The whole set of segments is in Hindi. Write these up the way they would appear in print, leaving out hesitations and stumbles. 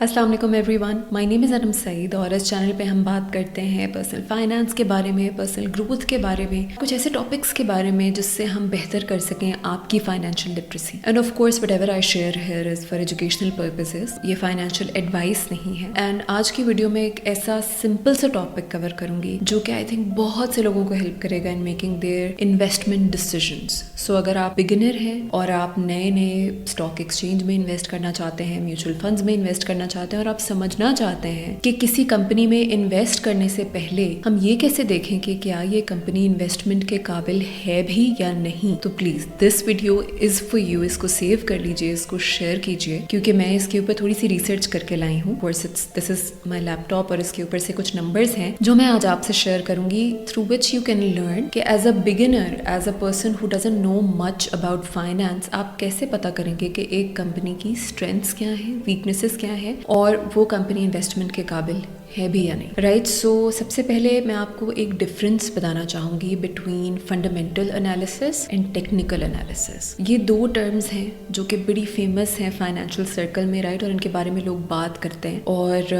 अस्सलाम वालेकुम everyone, my name is Anam Saeed और इस चैनल पे हम बात करते हैं पर्सनल फाइनेंस के बारे में, पर्सनल ग्रोथ के बारे में, कुछ ऐसे टॉपिक्स के बारे में जिससे हम बेहतर कर सकें आपकी financial literacy. End of course whatever I share here is for educational purposes, ये फाइनेंशियल एडवाइस नहीं है। एंड आज की वीडियो में एक ऐसा सिंपल सा टॉपिक कवर करूंगी जो कि आई थिंक बहुत से लोगों को हेल्प करेगा in making their investment decisions. So अगर आप बिगिनर हैं और आप नए नए स्टॉक एक्सचेंज में इन्वेस्ट करना चाहते हैं, म्यूचुअल फंड्स में इन्वेस्ट करना चाहते हैं और आप समझना चाहते हैं कि किसी कंपनी में इन्वेस्ट करने से पहले हम ये कैसे देखें कि क्या ये कंपनी इन्वेस्टमेंट के काबिल है भी या नहीं, तो please this video is for you. इसको सेव कर लीजिए, इसको शेयर कीजिए, क्योंकि मैं इसके ऊपर थोड़ी सी रिसर्च करके लाई हूँ। दिस इज माई लैपटॉप और इसके ऊपर से कुछ नंबर्स हैं जो मैं आज आपसे शेयर करूंगी, through which you can learn कि as a beginner, as a person who doesn't know much about finance, आप कैसे पता करेंगे कि एक कंपनी की स्ट्रेंथ्स क्या है, वीकनेसेस क्या है और वो कंपनी इन्वेस्टमेंट के काबिल है भी या नहीं। राइट, सो सबसे पहले मैं आपको एक डिफरेंस बताना चाहूँगी between fundamental analysis and technical analysis. ये दो टर्म्स हैं जो कि बड़ी फेमस हैं फाइनेंशियल सर्कल में, राइट, और इनके बारे में लोग बात करते हैं। और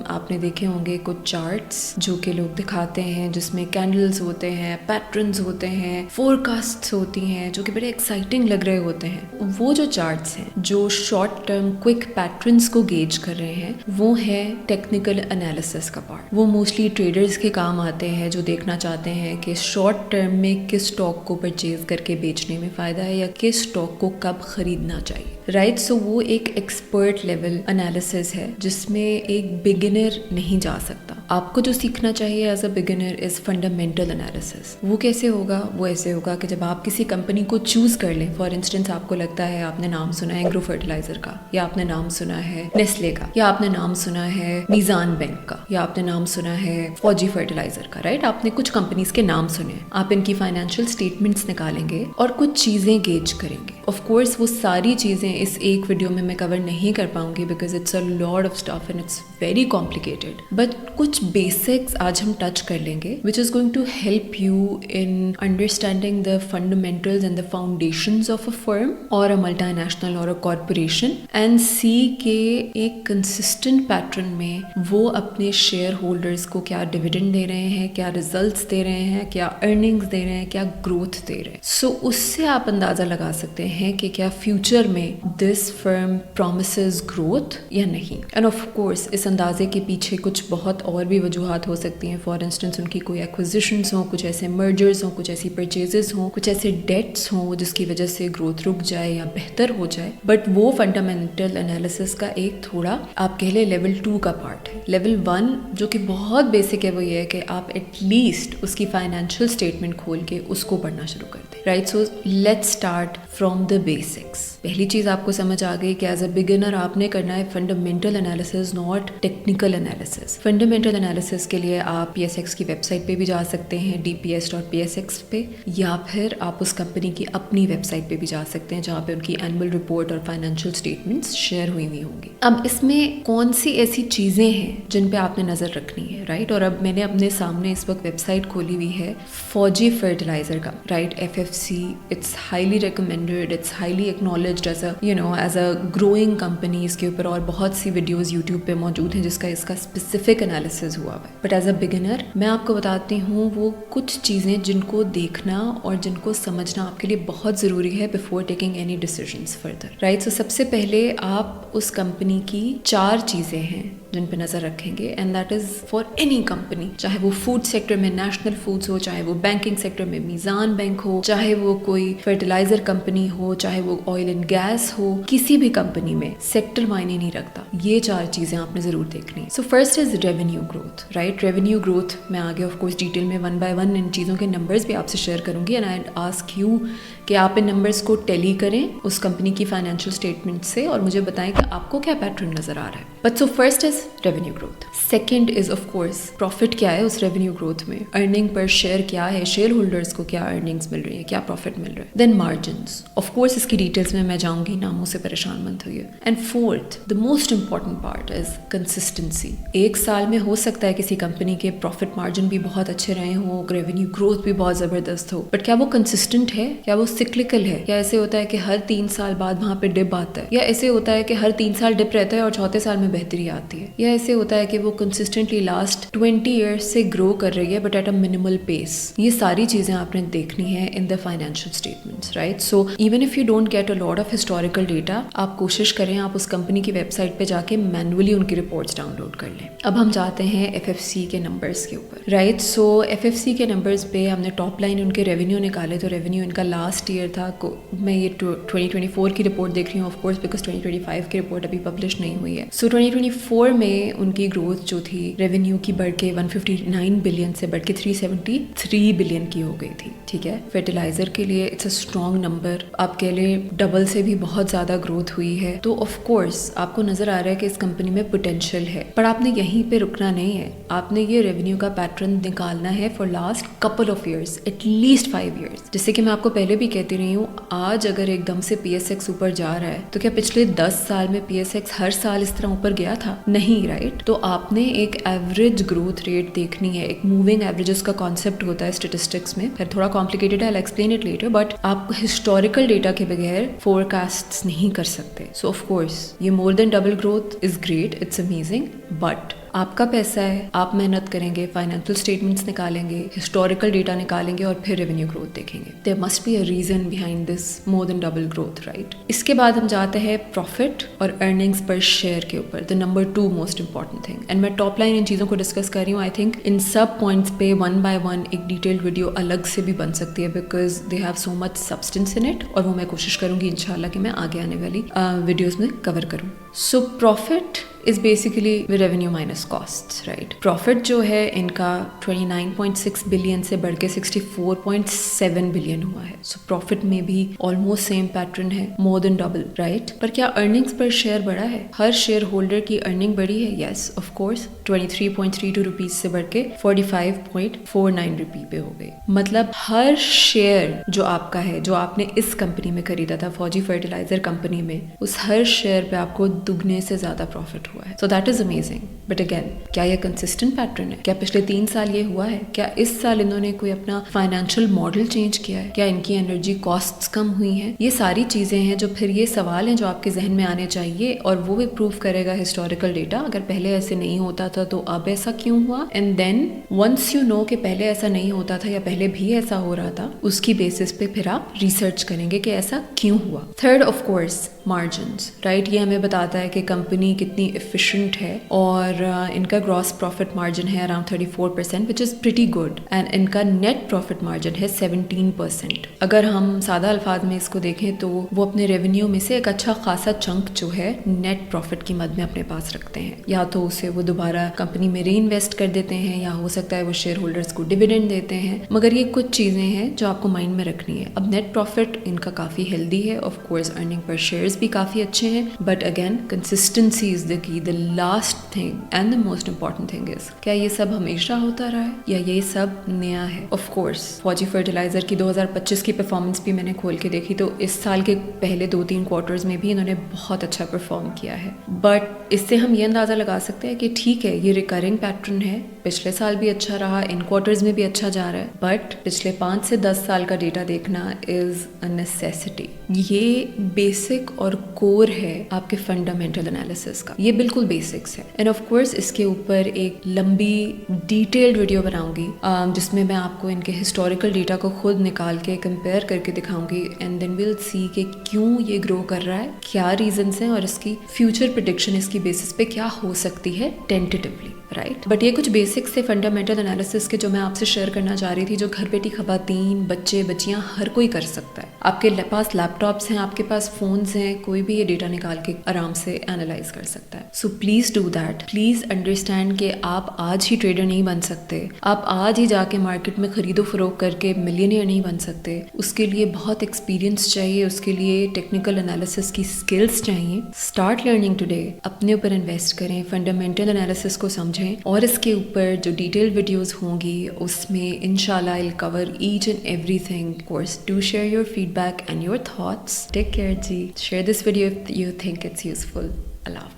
आपने देखे होंगे कुछ चार्ट्स जो कि लोग दिखाते हैं जिसमें कैंडल्स होते हैं, पैटर्न्स होते हैं, फोरकास्ट्स होती हैं जो कि बड़े एक्साइटिंग लग रहे होते हैं। वो जो चार्ट्स हैं जो शॉर्ट टर्म क्विक पैटर्न्स को गेज कर रहे हैं, वो है टेक्निकल एनालिसिस का पार्ट। वो मोस्टली ट्रेडर्स के काम आते हैं जो देखना चाहते हैं कि शॉर्ट टर्म में किस स्टॉक को परचेज करके बेचने में फायदा है या किस स्टॉक को कब खरीदना चाहिए। राइट, सो वो एक एक्सपर्ट लेवल एनालिसिस है जिसमें एक बिगिनर नहीं जा सकता। आपको जो सीखना चाहिए as a beginner is fundamental analysis. वो कैसे होगा? वो ऐसे होगा कि जब आप किसी कंपनी को चूज कर लें, फॉर इंस्टेंस आपको लगता है, आपने नाम सुना है एग्रो फर्टिलाइजर का, या आपने नाम सुना है नेस्ले का, या आपने नाम सुना है मीजान बैंक का, या आपने नाम सुना है फौजी फर्टिलाइजर का। राइट, आपने कुछ कंपनीज के नाम सुने, आप इनकी फाइनेंशियल स्टेटमेंट्स निकालेंगे और कुछ चीजें गेज करेंगे। ऑफ कोर्स वो सारी चीजें इस एक वीडियो में मैं कवर नहीं कर पाऊंगी because it's a lot of stuff and it's very complicated, but basics बेसिक्स आज हम टच कर लेंगे which is going to help you in understanding the fundamentals and the foundations of a firm और अ मल्टीनेशनल और अ कॉर्पोरेशन, एंड सी के एक कंसिस्टेंट पैटर्न में वो अपने शेयर होल्डर्स को क्या डिविडेंड दे रहे हैं, क्या रिजल्ट्स दे रहे हैं, क्या अर्निंग्स दे रहे हैं, क्या ग्रोथ दे रहे हैं। सो उससे आप अंदाजा लगा सकते हैं कि क्या फ्यूचर में दिस फर्म प्रॉमिसेस ग्रोथ या नहीं। एंड ऑफ कोर्स इस अंदाजे के पीछे कुछ बहुत और भी वजूहात हो सकती हैं। फॉर इंस्टेंस उनकी कोई एक्विजिशंस हों, कुछ ऐसे मर्जर्स हों, कुछ ऐसी परचेजेस हों, कुछ ऐसे डेट्स हों जिसकी वजह से ग्रोथ रुक जाए या बेहतर हो जाए, बट वो फंडामेंटल एनालिसिस का एक थोड़ा आप कह ले लेवल 2 का पार्ट है। लेवल 1 जो कि बहुत बेसिक है वो ये है कि आप एटलीस्ट उसकी फाइनेंशियल स्टेटमेंट खोल के उसको पढ़ना शुरू कर दें। Right, so let's start from the basics. पहली चीज आपको समझ आ गई कि एज अ बिगिनर आपने करना है fundamental analysis, not technical analysis. Fundamental analysis के लिए आप PSX की वेबसाइट पे भी जा सकते हैं, dps.psx पे, या फिर आप उस कंपनी की अपनी वेबसाइट पे भी जा सकते हैं जहाँ पे उनकी एनुअल रिपोर्ट और फाइनेंशियल स्टेटमेंट्स शेयर हुई होंगी। अब इसमें कौन सी ऐसी चीजें हैं जिन पे आपने नजर रखनी है, राइट? और अब मैंने अपने सामने इस वक्त वेबसाइट खोली हुई है फौजी फर्टिलाइजर का, right, FFC। It's highly recommended, it's highly acknowledged as a as a growing company. इसके ऊपर और बहुत सी वीडियोस यूट्यूब पे मौजूद हैं जिसका इसका स्पेसिफिक एनालिसिस हुआ है। बट एज अ बिगिनर मैं आपको बताती हूँ वो कुछ चीजें जिनको देखना और जिनको समझना आपके लिए बहुत जरूरी है before taking any decisions further. Right, so सबसे पहले आप उस कंपनी की 4 चीजें हैं जिन पे नजर रखेंगे, and that is for any company, चाहे वो फूड सेक्टर में नेशनल फूड्स हो, चाहे वो बैंकिंग सेक्टर में मीजान बैंक हो, चाहे वो कोई फर्टिलाइजर कंपनी हो, चाहे वो ऑयल एंड गैस हो, किसी भी कंपनी में सेक्टर मायने नहीं रखता। ये 4 चीजें आपने जरूर देखनी। So first is revenue growth. Right, revenue growth मैं आगे ऑफ कोर्स डिटेल में 1 by 1 इन चीजों के नंबर्स भी आपसे शेयर करूंगी, एंड आई आस्क यू कि आप इन नंबर्स को टैली करें उस कंपनी की फाइनेंशियल स्टेटमेंट से और मुझे बताएं कि आपको क्या पैटर्न नजर आ रहा है। But so first is revenue growth, second is of course profit क्या है उस रेवेन्यू ग्रोथ में, अर्निंग पर शेयर क्या है, शेयर होल्डर्स को क्या अर्निंग्स मिल रही है, क्या प्रॉफिट मिल रहा है, देन मार्जिन्स, ऑफ कोर्स इसकी डिटेल्स में मैं जाऊंगी, नामों से परेशान मत होइए, and fourth the most important part is consistency. एक साल में हो सकता है किसी कंपनी के प्रॉफिट मार्जिन भी बहुत अच्छे रहे हो, रेवेन्यू ग्रोथ भी बहुत जबरदस्त हो, बट क्या वो कंसिस्टेंट है, क्या वो सिक्लिकल है, या ऐसे होता है कि हर 3 साल बाद वहां पे डिप आता है, या ऐसे होता है कि हर 3 साल डिप रहता है और चौथे साल में बेहतरी आती है, या ऐसे होता है कि वो कंसिस्टेंटली लास्ट 20 ईयर्स से ग्रो कर रही है but at a minimal pace. ये सारी चीजें आपने देखनी है in the financial statements, right? So even if you don't get a lot of historical data, आप कोशिश करें आप उस कंपनी की वेबसाइट पे जाके मैनुअली उनकी रिपोर्ट्स डाउनलोड कर लें। अब हम जाते हैं एफएफसी के नंबर्स के ऊपर, राइट? सो एफएफसी के नंबर्स पे हमने टॉप लाइन उनके रेवेन्यू निकाले, तो रेवेन्यू इनका लास्ट ईयर था, मैं ये 2024 की रिपोर्ट देख रही हूँ ऑफ कोर्स बिकॉज 2025 की रिपोर्ट अभी पब्लिश नहीं हुई है। सो 2024 में उनकी ग्रोथ जो थी रेवेन्यू की बढ़ के 159 बिलियन से बढ़ के 373 बिलियन की हो गई थी, ठीक है? फर्टिलाइजर के लिए इट्स अ स्ट्रॉन्ग नंबर, आपके लिए डबल से भी बहुत ज्यादा ग्रोथ हुई है, तो ऑफ कोर्स आपको नजर आ रहा है कि इस कंपनी में पोटेंशियल है, पर आपने यहीं पे रुकना नहीं है, आपने ये रेवेन्यू का पैटर्न निकालना है for last couple of years, at least 5 years. जैसे कि मैं आपको पहले भी कहती रही हूँ, आज अगर एकदम से पीएसएक्स ऊपर जा रहा है तो क्या पिछले 10 साल में पीएसएक्स हर साल इस तरह ऊपर गया था? नहीं, राइट? तो आपने एक एवरेज ग्रोथ रेट देखनी है, एक मूविंग एवरेजेस का कॉन्सेप्ट होता है स्टेटिस्टिक्स में, फिर थोड़ा कॉम्प्लिकेटेड है, I explain it later, but आप हिस्टोरिकल डेटा के बगैर फोरकास्ट नहीं कर सकते। सो ऑफ कोर्स ये more than double growth is great, it's amazing, but आपका पैसा है, आप मेहनत करेंगे, फाइनेंशियल स्टेटमेंट्स निकालेंगे, हिस्टोरिकल डेटा निकालेंगे और फिर रेवेन्यू ग्रोथ देखेंगे। There must be a reason behind this more than double growth, right? इसके बाद हम जाते हैं प्रॉफिट और अर्निंग्स पर शेयर के ऊपर, the number 2 most important thing, and मैं टॉप लाइन इन चीज़ों को डिस्कस कर रही हूँ। आई थिंक इन सब पॉइंट्स पे 1 by 1 एक डिटेल्ड वीडियो अलग से भी बन सकती है because they have so much substance in it, और वो मैं कोशिश करूंगी इंशाल्लाह कि मैं आगे आने वाली वीडियोज में कवर करूँ। So profit is basically revenue minus costs, right? Profit जो है इनका 29.6 बिलियन से बढ़ के 64.7 बिलियन हुआ है। So profit में भी almost same pattern है, more than double, right? पर क्या earnings per share बढ़ा है? हर शेयर होल्डर की अर्निंग बढ़ी है? Yes, of course, 23.32 रुपीज से बढ़ के 45.49 रुपी पे हो गई। मतलब हर शेयर जो आपका है, जो आपने इस कंपनी में खरीदा था, फौजी फर्टिलाइजर कंपनी में, उस हर शेयर पे आपको दुगने से ज्यादा प्रॉफिट हुआ है। So that is amazing, but again क्या ये कंसिस्टेंट पैटर्न है? क्या पिछले 3 साल ये हुआ है? क्या इस साल इन्होंने कोई अपना फाइनेंशियल मॉडल चेंज किया है? क्या इनकी एनर्जी कॉस्ट्स कम हुई हैं? ये सारी चीजें हैं जो फिर ये सवाल हैं जो आपके जहन में आने चाहिए, और वो भी प्रूव करेगा हिस्टोरिकल डेटा। अगर पहले ऐसे नहीं होता था तो अब ऐसा क्यों हुआ? And then once you know कि पहले ऐसा नहीं होता था या पहले भी ऐसा हो रहा था, उसकी बेसिस पे फिर आप रिसर्च करेंगे कि ऐसा क्यों हुआ। Third of course margins, right? ये हमें बताता है कि कंपनी कितनी एफिशिएंट है, और इनका ग्रॉस प्रॉफिट मार्जिन है around 34% which is pretty good, and इनका नेट प्रॉफिट मार्जिन है 17%। अगर हम सादा अल्फाज में इसको देखें तो वो अपने रेवेन्यू में से एक अच्छा खासा चंक जो है नेट प्रॉफिट की मद में अपने पास रखते हैं, या तो उसे वो दोबारा कंपनी में री इन्वेस्ट कर देते हैं, या हो सकता है वो शेयर होल्डर्स को डिविडेंड देते हैं। मगर ये कुछ चीजें हैं जो आपको माइंड में रखनी है। अब नेट प्रॉफिट इनका काफी हेल्दी है, of course earning per shares भी काफी अच्छे हैं, but again consistency is the key, the last thing and the most important thing is, क्या ये सब हमेशा होता रहा है या ये सब नया है? ऑफ कोर्स फौजी फर्टिलाइजर की 2025 की परफॉर्मेंस भी मैंने खोल के देखी, तो इस साल के पहले 2-3 क्वार्टर्स में भी इन्होंने बहुत अच्छा परफॉर्म किया है, बट इससे हम ये अंदाजा लगा सकते हैं कि ठीक है ये रिकरिंग पैटर्न है, पिछले साल भी अच्छा रहा, इन क्वार्टर्स में भी अच्छा जा रहा है, बट पिछले 5 से 10 साल का डेटा देखना इज अ नेसेसिटी। ये बेसिक और कोर है आपके फंडामेंटल एनालिसिस का, ये बिल्कुल बेसिक्स है। एंड ऑफ कोर्स इसके ऊपर एक लंबी डिटेल्ड वीडियो बनाऊंगी जिसमें मैं आपको इनके हिस्टोरिकल डेटा को खुद निकाल के कंपेयर करके दिखाऊंगी, एंड देन विल सी कि क्यों ये ग्रो कर रहा है, क्या रीजंस हैं, और इसकी फ्यूचर प्रेडिक्शन इसकी बेसिस पे क्या हो सकती है टेंटेटिवली। राइट। बट ये कुछ बेसिक्स थे फंडामेंटल एनालिसिस के जो मैं आपसे शेयर करना चाह रही थी, जो घर बैठी खवातीन, बच्चे, बच्चियाँ हर कोई कर सकता है। आपके पास लैपटॉप्स हैं, आपके पास फ़ोन्स हैं, कोई भी ये डेटा निकाल के आराम से एनालाइज कर सकता है। So please do that. Please understand कि आप आज ही ट्रेडर नहीं बन सकते, आप आज ही जाके मार्केट में खरीदो फरोख करके मिलियनियर नहीं बन सकते। उसके लिए बहुत एक्सपीरियंस चाहिए, उसके लिए टेक्निकल एनालिसिस की स्किल्स चाहिए। Start learning today. अपने ऊपर इन्वेस्ट करें, फंडामेंटल एनालिसिस को समझें और इसके ऊपर जो डिटेल वीडियोस होंगी उसमें इंशाल्लाह I will cover each and everything. Of course do share your feedback and your thoughts. Take care जी। Share this video if you think it's useful. Allah.